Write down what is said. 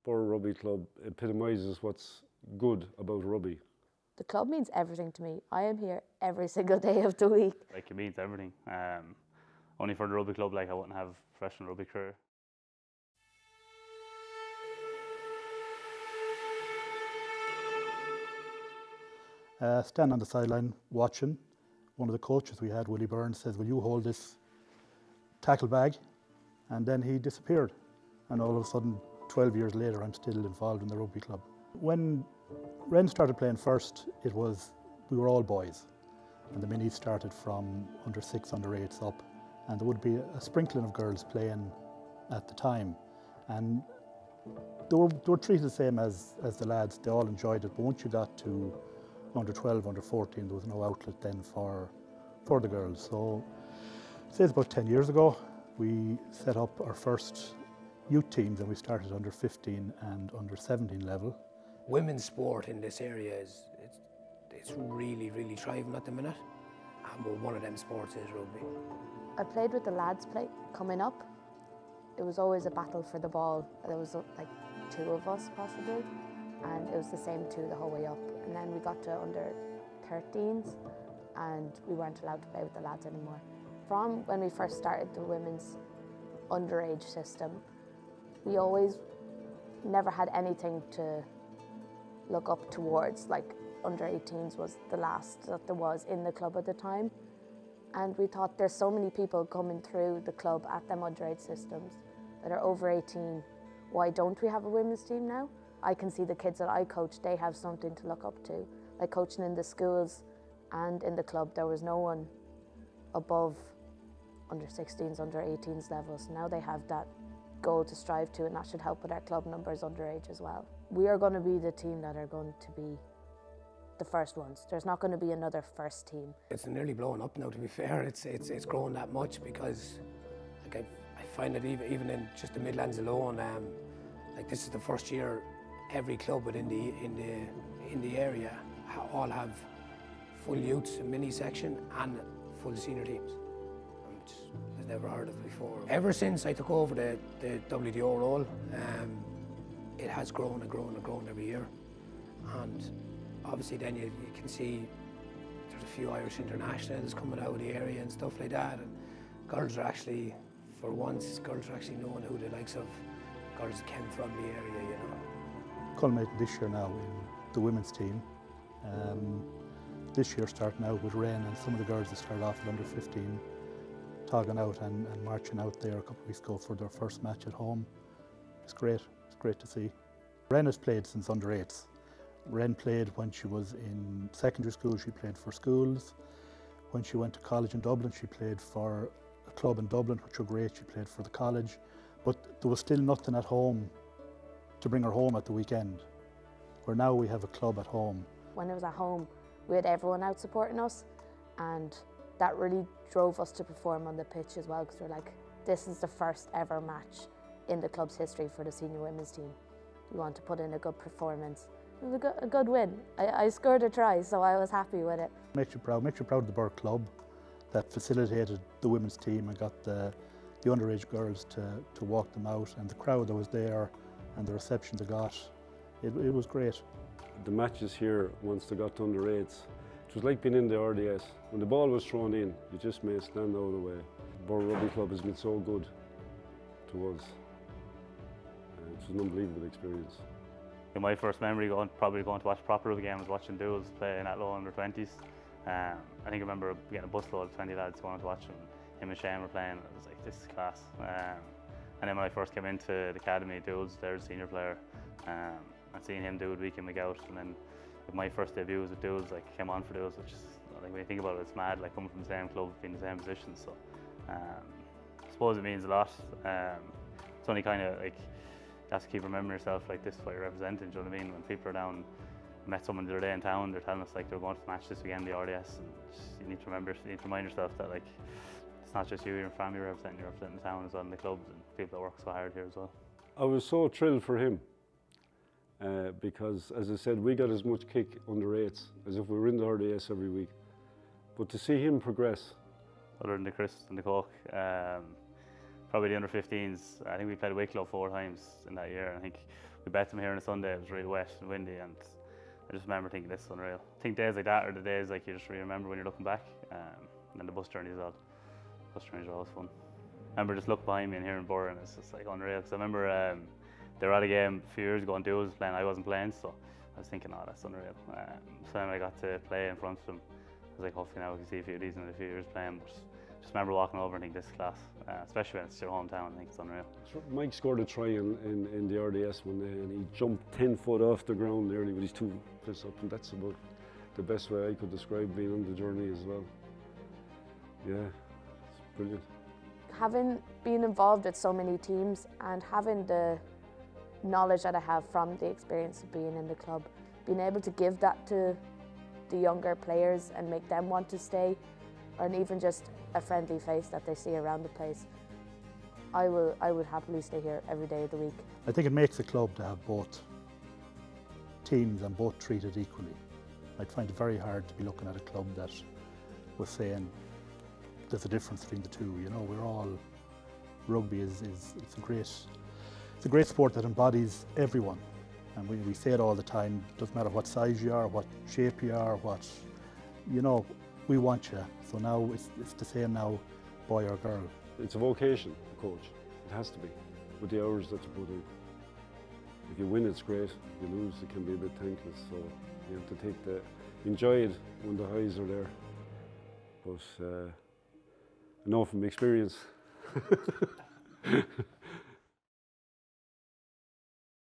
Birr Rugby Club epitomises what's good about rugby. The club means everything to me. I am here every single day of the week. Like, it means everything. Only for the rugby club, like, I wouldn't have a professional rugby career. Standing on the sideline watching, one of the coaches we had, Willie Byrne, says, "Will you hold this tackle bag?" And then he disappeared. And all of a sudden, 12 years later, I'm still involved in the rugby club. When Wren started playing first, we were all boys. And the minis started from under 6, under 8s up. And there would be a sprinkling of girls playing at the time. And they were treated the same as the lads. They all enjoyed it. But once you got to under 12, under 14, there was no outlet then for the girls. So, say it's about 10 years ago, we set up our first youth teams, and we started under 15 and under 17 level. Women's sport in this area it's really, really thriving at the minute. And one of them sports is rugby. I played with the lads coming up. It was always a battle for the ball. There was like 2 of us possibly, and it was the same 2 the whole way up. And then we got to under 13s and we weren't allowed to play with the lads anymore. From when we first started the women's underage system, we always never had anything to look up towards. Like, under 18s was the last that there was in the club at the time. And we thought, there's so many people coming through the club at them underage systems that are over 18. Why don't we have a women's team now? I can see the kids that I coach, they have something to look up to. Like, coaching in the schools and in the club, there was no one above under 16s, under 18s levels. Now they have that goal to strive to, and that should help with our club numbers underage as well. We are going to be the team that are going to be the first ones. There's not going to be another first team. It's nearly blowing up now, to be fair. It's grown that much because, like, I find that even in just the Midlands alone, like, this is the first year every club within the area all have full youths, a mini section, and full senior teams, which I've never heard of before. Ever since I took over the WDO role, it has grown and grown and grown every year. And obviously then you can see there's a few Irish internationals coming out of the area and stuff like that. And girls are actually, for once, girls are actually knowing who the likes of girls that came from the area, you know. Culminating this year now in the women's team. This year starting out with Wren and some of the girls that started off at under 15 togging out and marching out there a couple of weeks ago for their first match at home. It's great to see. Wren has played since under 8s. Wren played when she was in secondary school, she played for schools. When she went to college in Dublin, she played for a club in Dublin, which were great. She played for the college, but there was still nothing at home to bring her home at the weekend, where now we have a club at home. When it was at home, we had everyone out supporting us, and that really drove us to perform on the pitch as well, because we're like, this is the first ever match in the club's history for the senior women's team. We want to put in a good performance. It was a good win. I scored a try, so I was happy with it. Makes you proud of the Birr club that facilitated the women's team and got the underage girls to walk them out, and the crowd that was there and the reception they got. It was great. The matches here, once they got to under 8s, it was like being in the RDS. When the ball was thrown in, you just may stand out of the way. Birr Rugby Club has been so good to us. It was an unbelievable experience. My first memory probably going to watch proper rugby game was watching Dooley play in that low under 20s. I think I remember getting a busload of 20 lads going to watch him. Him and Shane were playing. I was like, this is class. And then when I first came into the academy, Dooley's their senior player, and seeing him do it week in, week out. And then my first debut was with Dooley's, like, came on for Dooley's, which is, like, when you think about it, it's mad, like, coming from the same club, being in the same position. So I suppose it means a lot. It's only kind of like, you have to keep remembering yourself, like, this is what you're representing, do you know what I mean? When people are down, I met someone the other day in town, they're telling us, like, they're going to the match this weekend, the RDS, and you need to remind yourself that, like, it's not just you and your family you're representing the town as well, and the clubs and people that work so hard here as well. I was so thrilled for him because, as I said, we got as much kick under 8s as if we were in the RDS every week. But to see him progress. Other than the Chris and the Coke, probably the under-15s. I think we played Wicklow 4 times in that year. I think we bet them here on a Sunday. It was really wet and windy, and I just remember thinking, this is unreal. I think days like that are the days like you just really remember when you're looking back. And then the bus journeys are always fun. I remember just looking behind me and hearing Birr, and it's just like unreal. Because I remember they were at a game a few years ago and Dooley was playing, I wasn't playing, so I was thinking, oh, that's unreal. So then I got to play in front of them. I was like, hopefully now we can see a few of these in a few years playing. But just remember walking over and thinking, this is class, especially when it's your hometown. I think it's unreal. Mike scored a try in the RDS one day, and he jumped 10 foot off the ground nearly with his 2 fists up, and that's about the best way I could describe being on the journey as well. Yeah, it's brilliant. Having been involved with so many teams and having the knowledge that I have from the experience of being in the club, being able to give that to the younger players and make them want to stay, and even just a friendly face that they see around the place, I would happily stay here every day of the week. I think it makes a club to have both teams and both treated equally. I'd find it very hard to be looking at a club that was saying there's a difference between the two. You know, we're all, rugby it's a great sport that embodies everyone, and we say it all the time. It doesn't matter what size you are, what shape you are, you know, we want you. So now it's the same now, boy or girl. It's a vocation, the coach. It has to be, with the hours that you put in. If you win, it's great. If you lose, it can be a bit thankless. So you have to enjoy it when the highs are there. But I know from experience.